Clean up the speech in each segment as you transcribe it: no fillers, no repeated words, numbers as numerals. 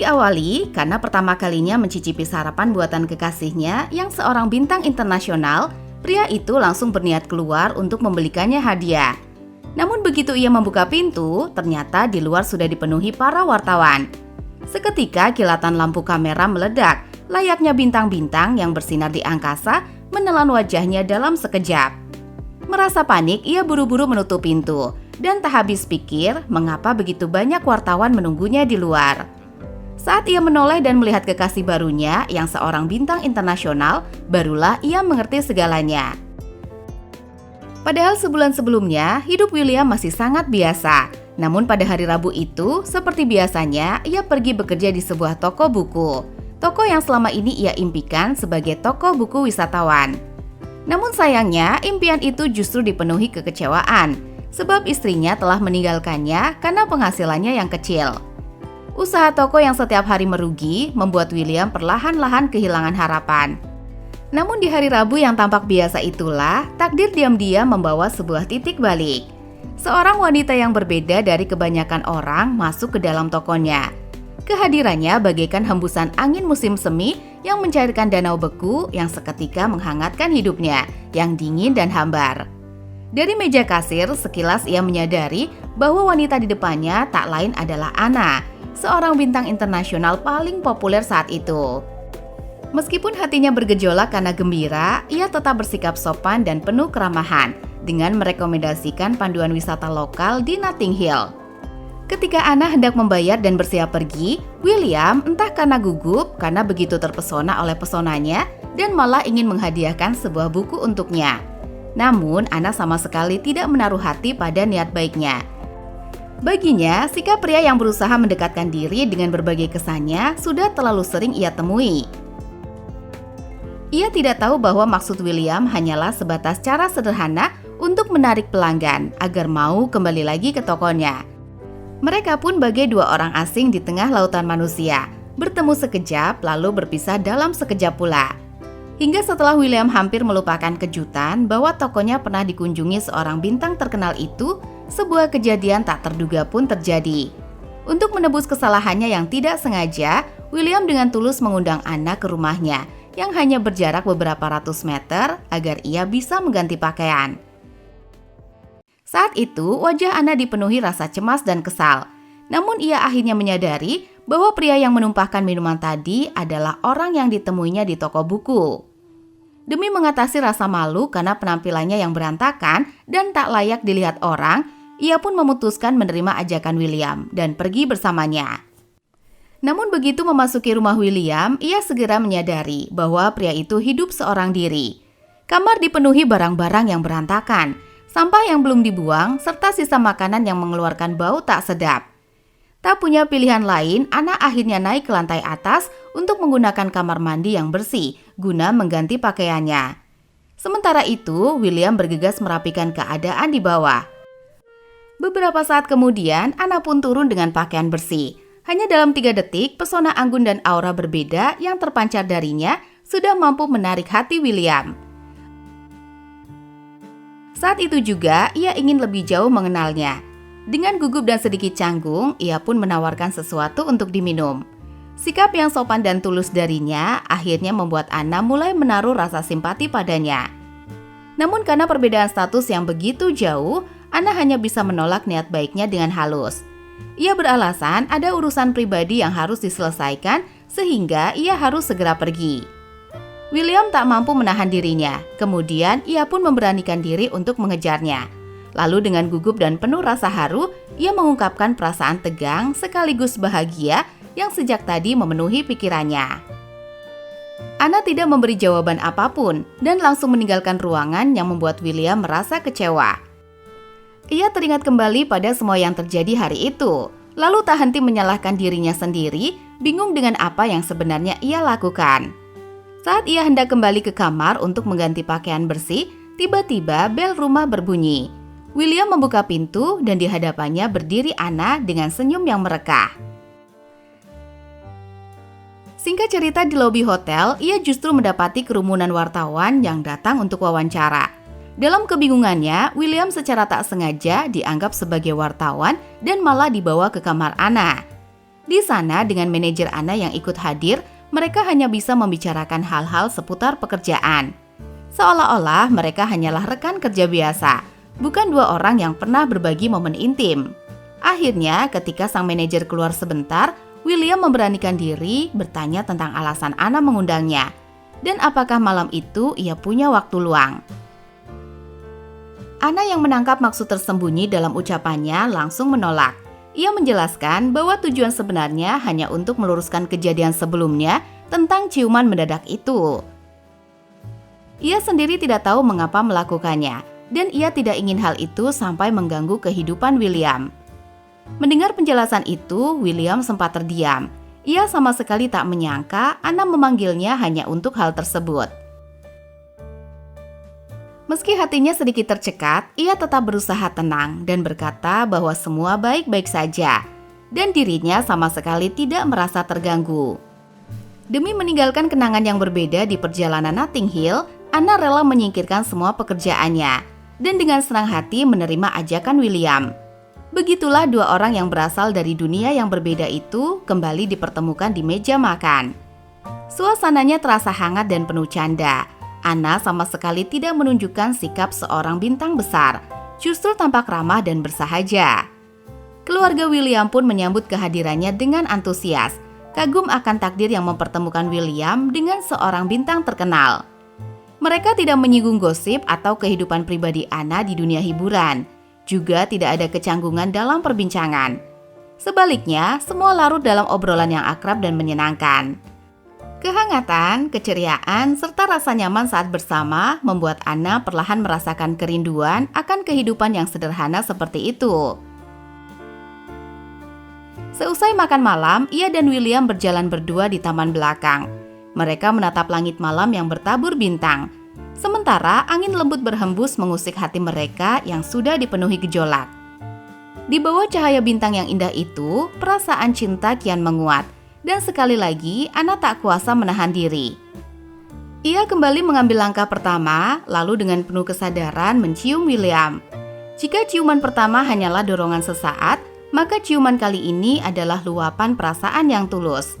diawali karena pertama kalinya mencicipi sarapan buatan kekasihnya yang seorang bintang internasional, pria itu langsung berniat keluar untuk membelikannya hadiah. Namun begitu ia membuka pintu, ternyata di luar sudah dipenuhi para wartawan. Seketika kilatan lampu kamera meledak, layaknya bintang-bintang yang bersinar di angkasa menelan wajahnya dalam sekejap. Merasa panik, ia buru-buru menutup pintu dan tak habis pikir mengapa begitu banyak wartawan menunggunya di luar. Saat ia menoleh dan melihat kekasih barunya yang seorang bintang internasional, barulah ia mengerti segalanya. Padahal sebulan sebelumnya, hidup William masih sangat biasa. Namun pada hari Rabu itu, seperti biasanya, ia pergi bekerja di sebuah toko buku. Toko yang selama ini ia impikan sebagai toko buku wisatawan. Namun sayangnya, impian itu justru dipenuhi kekecewaan, sebab istrinya telah meninggalkannya karena penghasilannya yang kecil. Usaha toko yang setiap hari merugi membuat William perlahan-lahan kehilangan harapan. Namun di hari Rabu yang tampak biasa itulah, takdir diam-diam membawa sebuah titik balik. Seorang wanita yang berbeda dari kebanyakan orang masuk ke dalam tokonya. Kehadirannya bagaikan hembusan angin musim semi yang mencairkan danau beku yang seketika menghangatkan hidupnya, yang dingin dan hambar. Dari meja kasir, sekilas ia menyadari bahwa wanita di depannya tak lain adalah Anna, seorang bintang internasional paling populer saat itu. Meskipun hatinya bergejolak karena gembira, ia tetap bersikap sopan dan penuh keramahan dengan merekomendasikan panduan wisata lokal di Notting Hill. Ketika Anna hendak membayar dan bersiap pergi, William entah karena gugup, karena begitu terpesona oleh pesonanya, dan malah ingin menghadiahkan sebuah buku untuknya. Namun, Anna sama sekali tidak menaruh hati pada niat baiknya. Baginya, sikap pria yang berusaha mendekatkan diri dengan berbagai kesannya sudah terlalu sering ia temui. Ia tidak tahu bahwa maksud William hanyalah sebatas cara sederhana untuk menarik pelanggan agar mau kembali lagi ke tokonya. Mereka pun bagai dua orang asing di tengah lautan manusia, bertemu sekejap lalu berpisah dalam sekejap pula. Hingga setelah William hampir melupakan kejutan bahwa tokonya pernah dikunjungi seorang bintang terkenal itu, sebuah kejadian tak terduga pun terjadi. Untuk menebus kesalahannya yang tidak sengaja, William dengan tulus mengundang Anna ke rumahnya yang hanya berjarak beberapa ratus meter agar ia bisa mengganti pakaian. Saat itu, wajah Anna dipenuhi rasa cemas dan kesal. Namun ia akhirnya menyadari bahwa pria yang menumpahkan minuman tadi adalah orang yang ditemuinya di toko buku. Demi mengatasi rasa malu karena penampilannya yang berantakan dan tak layak dilihat orang, ia pun memutuskan menerima ajakan William dan pergi bersamanya. Namun begitu memasuki rumah William, ia segera menyadari bahwa pria itu hidup seorang diri. Kamar dipenuhi barang-barang yang berantakan, sampah yang belum dibuang, serta sisa makanan yang mengeluarkan bau tak sedap. Tak punya pilihan lain, Anna akhirnya naik ke lantai atas untuk menggunakan kamar mandi yang bersih guna mengganti pakaiannya. Sementara itu, William bergegas merapikan keadaan di bawah. Beberapa saat kemudian, Anna pun turun dengan pakaian bersih. Hanya dalam 3 detik, pesona anggun dan aura berbeda yang terpancar darinya sudah mampu menarik hati William. Saat itu juga, ia ingin lebih jauh mengenalnya. Dengan gugup dan sedikit canggung, ia pun menawarkan sesuatu untuk diminum. Sikap yang sopan dan tulus darinya akhirnya membuat Anna mulai menaruh rasa simpati padanya. Namun karena perbedaan status yang begitu jauh, Anna hanya bisa menolak niat baiknya dengan halus. Ia beralasan ada urusan pribadi yang harus diselesaikan sehingga ia harus segera pergi. William tak mampu menahan dirinya, kemudian ia pun memberanikan diri untuk mengejarnya. Lalu dengan gugup dan penuh rasa haru, ia mengungkapkan perasaan tegang sekaligus bahagia yang sejak tadi memenuhi pikirannya. Anna tidak memberi jawaban apapun dan langsung meninggalkan ruangan yang membuat William merasa kecewa. Ia teringat kembali pada semua yang terjadi hari itu, lalu tak henti menyalahkan dirinya sendiri, bingung dengan apa yang sebenarnya ia lakukan. Saat ia hendak kembali ke kamar untuk mengganti pakaian bersih, tiba-tiba bel rumah berbunyi. William membuka pintu dan di hadapannya berdiri Anna dengan senyum yang merekah. Singkat cerita, di lobi hotel, ia justru mendapati kerumunan wartawan yang datang untuk wawancara. Dalam kebingungannya, William secara tak sengaja dianggap sebagai wartawan dan malah dibawa ke kamar Anna. Di sana dengan manajer Anna yang ikut hadir, mereka hanya bisa membicarakan hal-hal seputar pekerjaan. Seolah-olah mereka hanyalah rekan kerja biasa, bukan dua orang yang pernah berbagi momen intim. Akhirnya ketika sang manajer keluar sebentar, William memberanikan diri bertanya tentang alasan Anna mengundangnya, dan apakah malam itu ia punya waktu luang. Anna yang menangkap maksud tersembunyi dalam ucapannya langsung menolak. Ia menjelaskan bahwa tujuan sebenarnya hanya untuk meluruskan kejadian sebelumnya tentang ciuman mendadak itu. Ia sendiri tidak tahu mengapa melakukannya, dan ia tidak ingin hal itu sampai mengganggu kehidupan William. Mendengar penjelasan itu, William sempat terdiam. Ia sama sekali tak menyangka Anna memanggilnya hanya untuk hal tersebut. Meski hatinya sedikit tercekat, ia tetap berusaha tenang dan berkata bahwa semua baik-baik saja, dan dirinya sama sekali tidak merasa terganggu. Demi meninggalkan kenangan yang berbeda di perjalanan Notting Hill, Anna rela menyingkirkan semua pekerjaannya, dan dengan senang hati menerima ajakan William. Begitulah dua orang yang berasal dari dunia yang berbeda itu kembali dipertemukan di meja makan. Suasananya terasa hangat dan penuh canda. Anna sama sekali tidak menunjukkan sikap seorang bintang besar, justru tampak ramah dan bersahaja. Keluarga William pun menyambut kehadirannya dengan antusias, kagum akan takdir yang mempertemukan William dengan seorang bintang terkenal. Mereka tidak menyinggung gosip atau kehidupan pribadi Anna di dunia hiburan, juga tidak ada kecanggungan dalam perbincangan. Sebaliknya, semua larut dalam obrolan yang akrab dan menyenangkan. Kehangatan, keceriaan, serta rasa nyaman saat bersama membuat Anna perlahan merasakan kerinduan akan kehidupan yang sederhana seperti itu. Seusai makan malam, ia dan William berjalan berdua di taman belakang. Mereka menatap langit malam yang bertabur bintang. Sementara angin lembut berhembus mengusik hati mereka yang sudah dipenuhi gejolak. Di bawah cahaya bintang yang indah itu, perasaan cinta kian menguat. Dan sekali lagi, Anna tak kuasa menahan diri. Ia kembali mengambil langkah pertama, lalu dengan penuh kesadaran mencium William. Jika ciuman pertama hanyalah dorongan sesaat, maka ciuman kali ini adalah luapan perasaan yang tulus.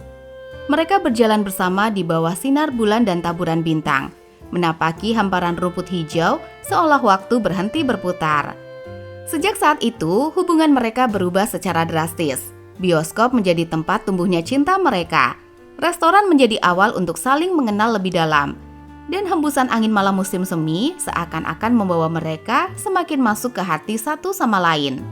Mereka berjalan bersama di bawah sinar bulan dan taburan bintang, menapaki hamparan rumput hijau seolah waktu berhenti berputar. Sejak saat itu, hubungan mereka berubah secara drastis. Bioskop menjadi tempat tumbuhnya cinta mereka. Restoran menjadi awal untuk saling mengenal lebih dalam. Dan hembusan angin malam musim semi seakan-akan membawa mereka semakin masuk ke hati satu sama lain.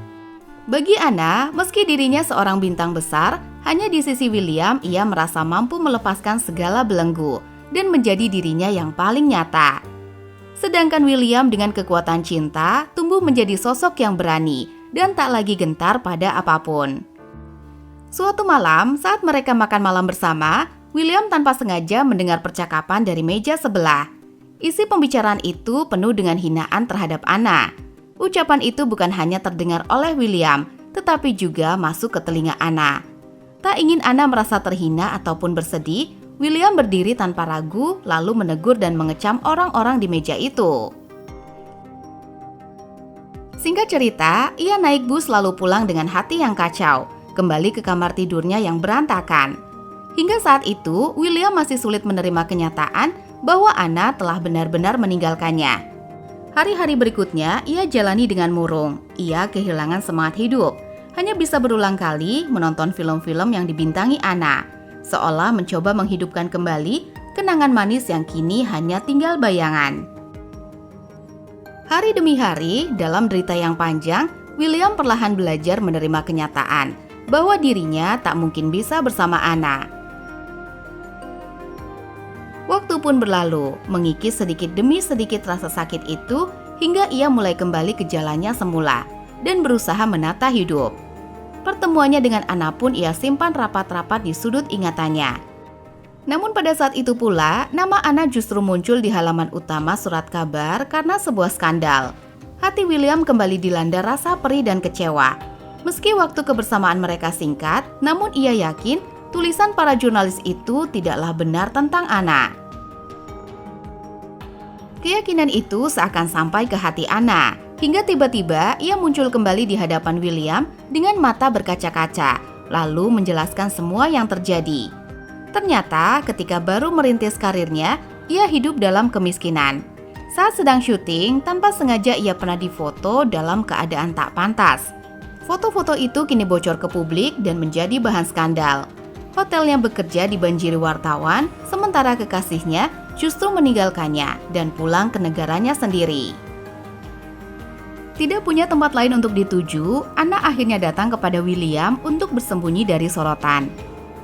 Bagi Anna, meski dirinya seorang bintang besar, hanya di sisi William ia merasa mampu melepaskan segala belenggu dan menjadi dirinya yang paling nyata. Sedangkan William dengan kekuatan cinta tumbuh menjadi sosok yang berani dan tak lagi gentar pada apapun. Suatu malam, saat mereka makan malam bersama, William tanpa sengaja mendengar percakapan dari meja sebelah. Isi pembicaraan itu penuh dengan hinaan terhadap Anna. Ucapan itu bukan hanya terdengar oleh William, tetapi juga masuk ke telinga Anna. Tak ingin Anna merasa terhina ataupun bersedih, William berdiri tanpa ragu lalu menegur dan mengecam orang-orang di meja itu. Singkat cerita, ia naik bus lalu pulang dengan hati yang kacau. Kembali ke kamar tidurnya yang berantakan. Hingga saat itu, William masih sulit menerima kenyataan bahwa Anna telah benar-benar meninggalkannya. Hari-hari berikutnya, ia jalani dengan murung. Ia kehilangan semangat hidup. Hanya bisa berulang kali menonton film-film yang dibintangi Anna, seolah mencoba menghidupkan kembali kenangan manis yang kini hanya tinggal bayangan. Hari demi hari, dalam derita yang panjang, William perlahan belajar menerima kenyataan bahwa dirinya tak mungkin bisa bersama Anna. Waktu pun berlalu, mengikis sedikit demi sedikit rasa sakit itu hingga ia mulai kembali ke jalannya semula dan berusaha menata hidup. Pertemuannya dengan Anna pun ia simpan rapat-rapat di sudut ingatannya. Namun pada saat itu pula, nama Anna justru muncul di halaman utama surat kabar karena sebuah skandal. Hati William kembali dilanda rasa perih dan kecewa. Meski waktu kebersamaan mereka singkat, namun ia yakin tulisan para jurnalis itu tidaklah benar tentang Anna. Keyakinan itu seakan sampai ke hati Anna, hingga tiba-tiba ia muncul kembali di hadapan William dengan mata berkaca-kaca, lalu menjelaskan semua yang terjadi. Ternyata ketika baru merintis karirnya, ia hidup dalam kemiskinan. Saat sedang syuting, tanpa sengaja ia pernah difoto dalam keadaan tak pantas. Foto-foto itu kini bocor ke publik dan menjadi bahan skandal. Hotelnya bekerja dibanjiri wartawan, sementara kekasihnya justru meninggalkannya dan pulang ke negaranya sendiri. Tidak punya tempat lain untuk dituju, Anna akhirnya datang kepada William untuk bersembunyi dari sorotan.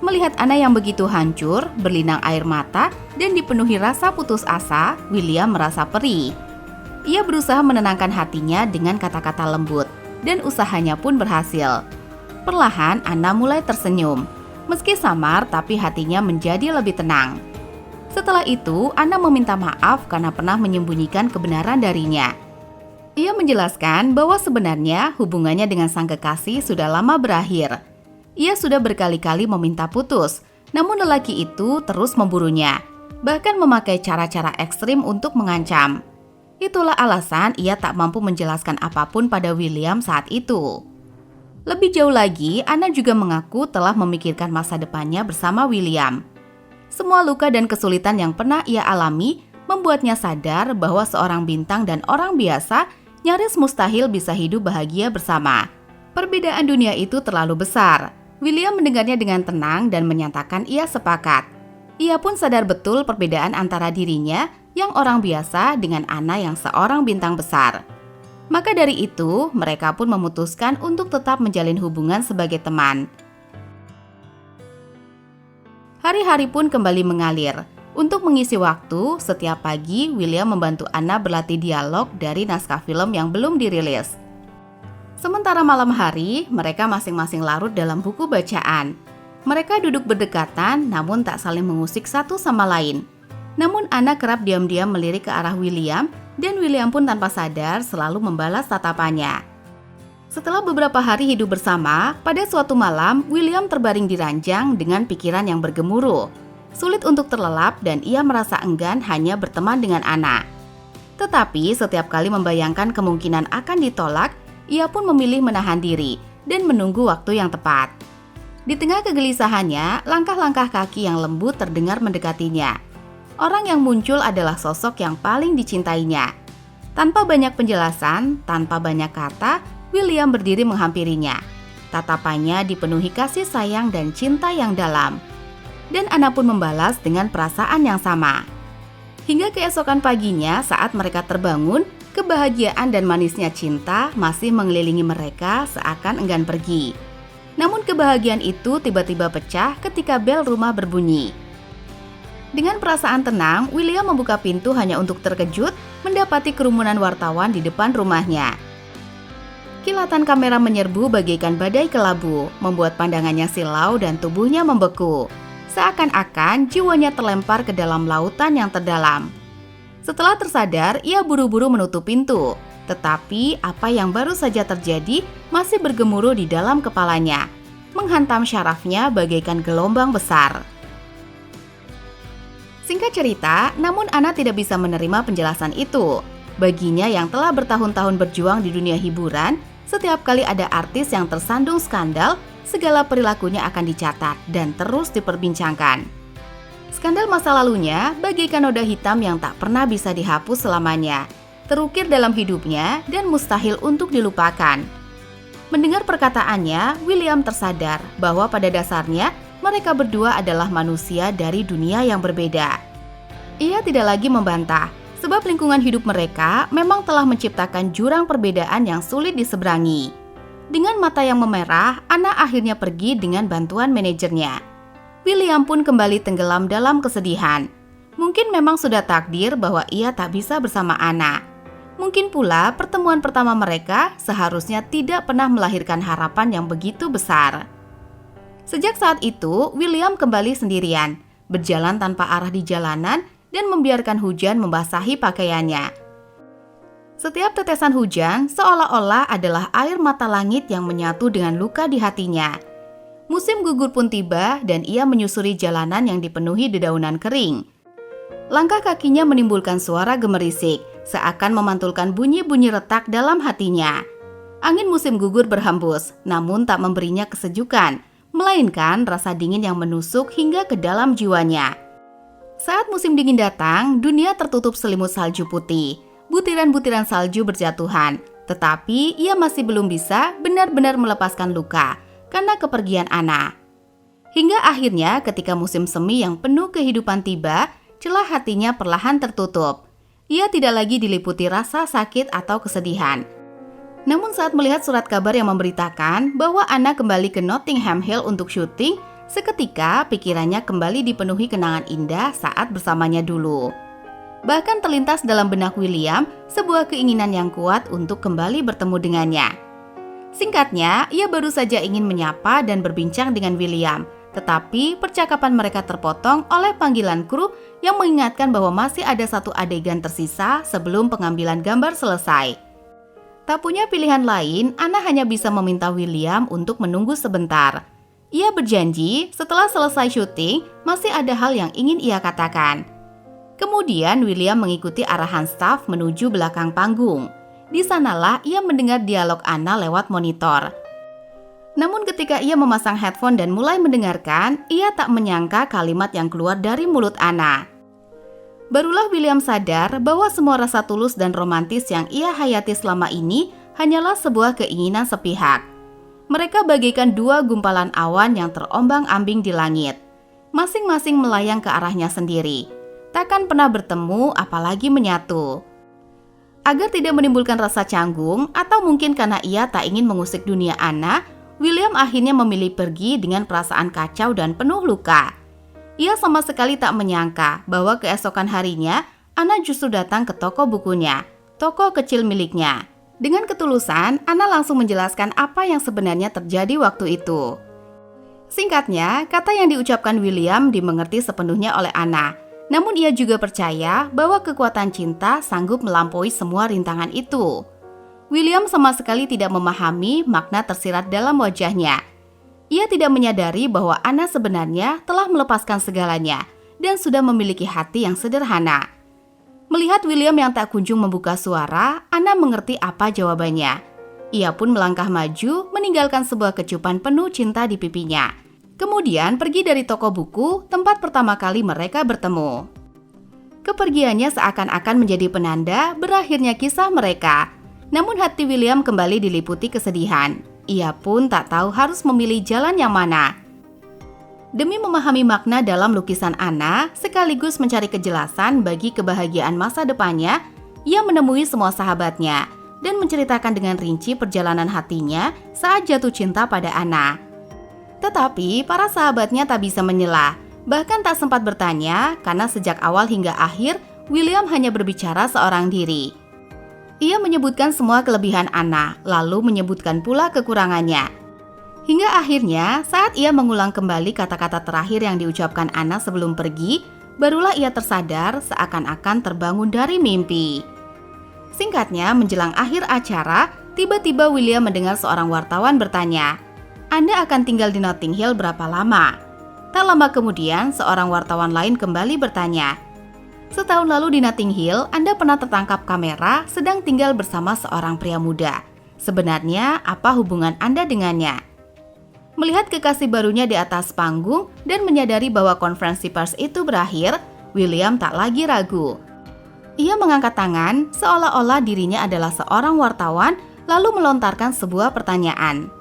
Melihat Anna yang begitu hancur, berlinang air mata, dan dipenuhi rasa putus asa, William merasa perih. Ia berusaha menenangkan hatinya dengan kata-kata lembut, dan usahanya pun berhasil. Perlahan Anna mulai tersenyum. Meski samar, tapi hatinya menjadi lebih tenang. Setelah itu, Anna meminta maaf karena pernah menyembunyikan kebenaran darinya. Ia menjelaskan bahwa sebenarnya hubungannya dengan sang kekasih sudah lama berakhir. Ia sudah berkali-kali meminta putus, namun lelaki itu terus memburunya, bahkan memakai cara-cara ekstrim untuk mengancam. Itulah alasan ia tak mampu menjelaskan apapun pada William saat itu. Lebih jauh lagi, Anna juga mengaku telah memikirkan masa depannya bersama William. Semua luka dan kesulitan yang pernah ia alami membuatnya sadar bahwa seorang bintang dan orang biasa nyaris mustahil bisa hidup bahagia bersama. Perbedaan dunia itu terlalu besar. William mendengarnya dengan tenang dan menyatakan ia sepakat. Ia pun sadar betul perbedaan antara dirinya yang orang biasa dengan Anna yang seorang bintang besar. Maka dari itu, mereka pun memutuskan untuk tetap menjalin hubungan sebagai teman. Hari-hari pun kembali mengalir. Untuk mengisi waktu, setiap pagi William membantu Anna berlatih dialog dari naskah film yang belum dirilis. Sementara malam hari, mereka masing-masing larut dalam buku bacaan. Mereka duduk berdekatan namun tak saling mengusik satu sama lain. Namun Anna kerap diam-diam melirik ke arah William, dan William pun tanpa sadar selalu membalas tatapannya. Setelah beberapa hari hidup bersama, pada suatu malam William terbaring di ranjang dengan pikiran yang bergemuruh. Sulit untuk terlelap dan ia merasa enggan hanya berteman dengan Anna. Tetapi setiap kali membayangkan kemungkinan akan ditolak, ia pun memilih menahan diri dan menunggu waktu yang tepat. Di tengah kegelisahannya, langkah-langkah kaki yang lembut terdengar mendekatinya. Orang yang muncul adalah sosok yang paling dicintainya. Tanpa banyak penjelasan, tanpa banyak kata, William berdiri menghampirinya. Tatapannya dipenuhi kasih sayang dan cinta yang dalam. Dan Anna pun membalas dengan perasaan yang sama. Hingga keesokan paginya saat mereka terbangun, kebahagiaan dan manisnya cinta masih mengelilingi mereka seakan enggan pergi. Namun kebahagiaan itu tiba-tiba pecah ketika bel rumah berbunyi. Dengan perasaan tenang, William membuka pintu hanya untuk terkejut mendapati kerumunan wartawan di depan rumahnya. Kilatan kamera menyerbu bagaikan badai kelabu, membuat pandangannya silau dan tubuhnya membeku. Seakan-akan jiwanya terlempar ke dalam lautan yang terdalam. Setelah tersadar, ia buru-buru menutup pintu. Tetapi apa yang baru saja terjadi masih bergemuruh di dalam kepalanya, menghantam syarafnya bagaikan gelombang besar. Singkat cerita, namun Anna tidak bisa menerima penjelasan itu. Baginya yang telah bertahun-tahun berjuang di dunia hiburan, setiap kali ada artis yang tersandung skandal, segala perilakunya akan dicatat dan terus diperbincangkan. Skandal masa lalunya bagaikan noda hitam yang tak pernah bisa dihapus selamanya, terukir dalam hidupnya dan mustahil untuk dilupakan. Mendengar perkataannya, William tersadar bahwa pada dasarnya mereka berdua adalah manusia dari dunia yang berbeda. Ia tidak lagi membantah, sebab lingkungan hidup mereka memang telah menciptakan jurang perbedaan yang sulit diseberangi. Dengan mata yang memerah, Anna akhirnya pergi dengan bantuan manajernya. William pun kembali tenggelam dalam kesedihan. Mungkin memang sudah takdir bahwa ia tak bisa bersama Anna. Mungkin pula pertemuan pertama mereka seharusnya tidak pernah melahirkan harapan yang begitu besar. Sejak saat itu, William kembali sendirian, berjalan tanpa arah di jalanan dan membiarkan hujan membasahi pakaiannya. Setiap tetesan hujan seolah-olah adalah air mata langit yang menyatu dengan luka di hatinya. Musim gugur pun tiba dan ia menyusuri jalanan yang dipenuhi dedaunan kering. Langkah kakinya menimbulkan suara gemerisik, seakan memantulkan bunyi-bunyi retak dalam hatinya. Angin musim gugur berhembus, namun tak memberinya kesejukan, melainkan rasa dingin yang menusuk hingga ke dalam jiwanya. Saat musim dingin datang, dunia tertutup selimut salju putih. Butiran-butiran salju berjatuhan, tetapi ia masih belum bisa benar-benar melepaskan luka karena kepergian Anna. Hingga akhirnya ketika musim semi yang penuh kehidupan tiba, celah hatinya perlahan tertutup. Ia tidak lagi diliputi rasa sakit atau kesedihan. Namun saat melihat surat kabar yang memberitakan bahwa Anna kembali ke Notting Hill untuk syuting, seketika pikirannya kembali dipenuhi kenangan indah saat bersamanya dulu. Bahkan terlintas dalam benak William sebuah keinginan yang kuat untuk kembali bertemu dengannya. Singkatnya, ia baru saja ingin menyapa dan berbincang dengan William, tetapi percakapan mereka terpotong oleh panggilan kru yang mengingatkan bahwa masih ada satu adegan tersisa sebelum pengambilan gambar selesai. Tak punya pilihan lain, Anna hanya bisa meminta William untuk menunggu sebentar. Ia berjanji setelah selesai syuting, masih ada hal yang ingin ia katakan. Kemudian William mengikuti arahan staf menuju belakang panggung. Di sanalah ia mendengar dialog Anna lewat monitor. Namun ketika ia memasang headphone dan mulai mendengarkan, ia tak menyangka kalimat yang keluar dari mulut Anna. Barulah William sadar bahwa semua rasa tulus dan romantis yang ia hayati selama ini hanyalah sebuah keinginan sepihak. Mereka bagaikan dua gumpalan awan yang terombang-ambing di langit. Masing-masing melayang ke arahnya sendiri. Takkan pernah bertemu apalagi menyatu. Agar tidak menimbulkan rasa canggung atau mungkin karena ia tak ingin mengusik dunia Anna, William akhirnya memilih pergi dengan perasaan kacau dan penuh luka. Ia sama sekali tak menyangka bahwa keesokan harinya, Anna justru datang ke toko bukunya, toko kecil miliknya. Dengan ketulusan, Anna langsung menjelaskan apa yang sebenarnya terjadi waktu itu. Singkatnya, kata yang diucapkan William dimengerti sepenuhnya oleh Anna. Namun ia juga percaya bahwa kekuatan cinta sanggup melampaui semua rintangan itu. William sama sekali tidak memahami makna tersirat dalam wajahnya. Ia tidak menyadari bahwa Anna sebenarnya telah melepaskan segalanya dan sudah memiliki hati yang sederhana. Melihat William yang tak kunjung membuka suara, Anna mengerti apa jawabannya. Ia pun melangkah maju, meninggalkan sebuah kecupan penuh cinta di pipinya. Kemudian pergi dari toko buku, tempat pertama kali mereka bertemu. Kepergiannya seakan-akan menjadi penanda berakhirnya kisah mereka. Namun hati William kembali diliputi kesedihan. Ia pun tak tahu harus memilih jalan yang mana. Demi memahami makna dalam lukisan Anna, sekaligus mencari kejelasan bagi kebahagiaan masa depannya, ia menemui semua sahabatnya dan menceritakan dengan rinci perjalanan hatinya saat jatuh cinta pada Anna. Tetapi para sahabatnya tak bisa menyela, bahkan tak sempat bertanya karena sejak awal hingga akhir, William hanya berbicara seorang diri. Ia menyebutkan semua kelebihan Anna, lalu menyebutkan pula kekurangannya. Hingga akhirnya, saat ia mengulang kembali kata-kata terakhir yang diucapkan Anna sebelum pergi, barulah ia tersadar seakan-akan terbangun dari mimpi. Singkatnya, menjelang akhir acara, tiba-tiba William mendengar seorang wartawan bertanya, "Anda akan tinggal di Notting Hill berapa lama?" Tak lama kemudian, seorang wartawan lain kembali bertanya, "Setahun lalu di Notting Hill, Anda pernah tertangkap kamera sedang tinggal bersama seorang pria muda. Sebenarnya, apa hubungan Anda dengannya?" Melihat kekasih barunya di atas panggung dan menyadari bahwa konferensi pers itu berakhir, William tak lagi ragu. Ia mengangkat tangan seolah-olah dirinya adalah seorang wartawan lalu melontarkan sebuah pertanyaan.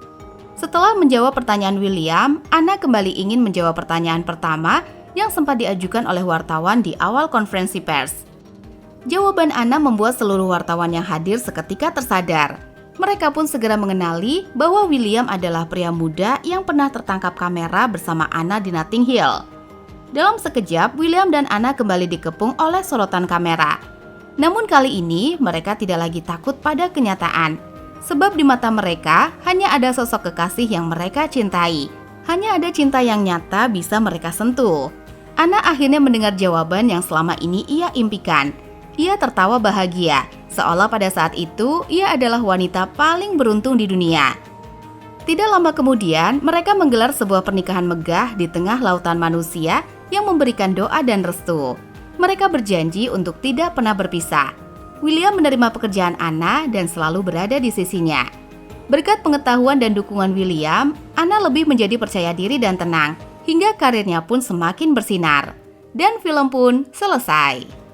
Setelah menjawab pertanyaan William, Anna kembali ingin menjawab pertanyaan pertama yang sempat diajukan oleh wartawan di awal konferensi pers. Jawaban Anna membuat seluruh wartawan yang hadir seketika tersadar. Mereka pun segera mengenali bahwa William adalah pria muda yang pernah tertangkap kamera bersama Anna di Notting Hill. Dalam sekejap, William dan Anna kembali dikepung oleh sorotan kamera. Namun kali ini mereka tidak lagi takut pada kenyataan. Sebab di mata mereka hanya ada sosok kekasih yang mereka cintai. Hanya ada cinta yang nyata bisa mereka sentuh. Anna akhirnya mendengar jawaban yang selama ini ia impikan. Ia tertawa bahagia, seolah pada saat itu ia adalah wanita paling beruntung di dunia. Tidak lama kemudian, mereka menggelar sebuah pernikahan megah di tengah lautan manusia yang memberikan doa dan restu. Mereka berjanji untuk tidak pernah berpisah. William menerima pekerjaan Anna dan selalu berada di sisinya. Berkat pengetahuan dan dukungan William, Anna lebih menjadi percaya diri dan tenang, hingga karirnya pun semakin bersinar. Dan film pun selesai.